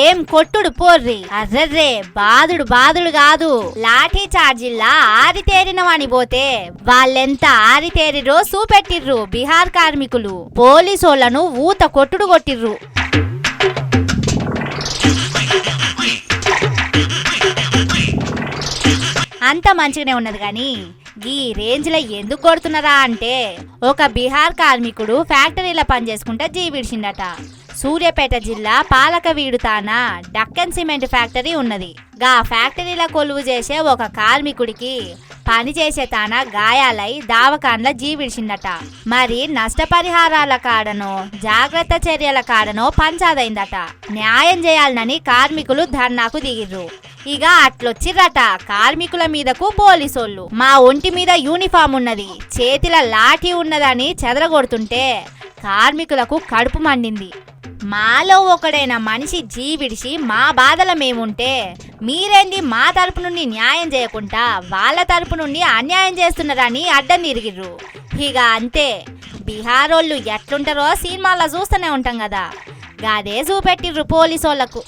ఏం కొట్టుడు పోర్రి, అర్రర్రే బాదుడు కాదు, లాఠీ చార్జిల్లా ఆరితేరినవని పోతే వాళ్ళెంత ఆరితేరిరో చూపెట్టిర్రు బీహార్ కార్మికులు. పోలీసోళ్లను ఊత కొట్టుడు కొట్టిర్రు. అంత మంచిగానే ఉన్నది గాని ఈ రేంజ్ లో ఎందుకు కొడుతున్నారా అంటే, ఒక బీహార్ కార్మికుడు ఫ్యాక్టరీలో పనిచేసుకుంటా జీవిడిచిండట. సూర్యాపేట జిల్లా పాలకవీడు తానా డక్కన్ సిమెంట్ ఫ్యాక్టరీ ఉన్నది. గా ఫ్యాక్టరీల కొలువు చేసే ఒక కార్మికుడికి పని చేసే తానా గాయాలై దావకాన్ల జీవిడిచిందట. మరి నష్టపరిహారాల కాడనో జాగ్రత్త చర్యల కాడనో పంచాదైందట. న్యాయం చేయాలని కార్మికులు ధర్నాకు దిగిర్రు. ఇక అట్లొచ్చిర్రట కార్మికుల మీదకు పోలీసోళ్ళు. మా ఒంటి మీద యూనిఫామ్ ఉన్నది, చేతిల లాఠీ ఉన్నదని చెదరగొడుతుంటే కార్మికులకు కడుపు మండింది. మాలో ఒకడైన మనిషి జీవిడిచి మా బాధల మేముంటే మీరేంది మా తరపు నుండి న్యాయం చేయకుండా వాళ్ళ తరపు నుండి అన్యాయం చేస్తున్నారని అడ్డం తిరిగిర్రు. ఇక అంతే, బీహారోళ్ళు ఎట్లుంటారో సినిమాల్లో చూస్తూనే ఉంటాం కదా, గాదే చూపెట్టిర్రు పోలీసోళ్లకు.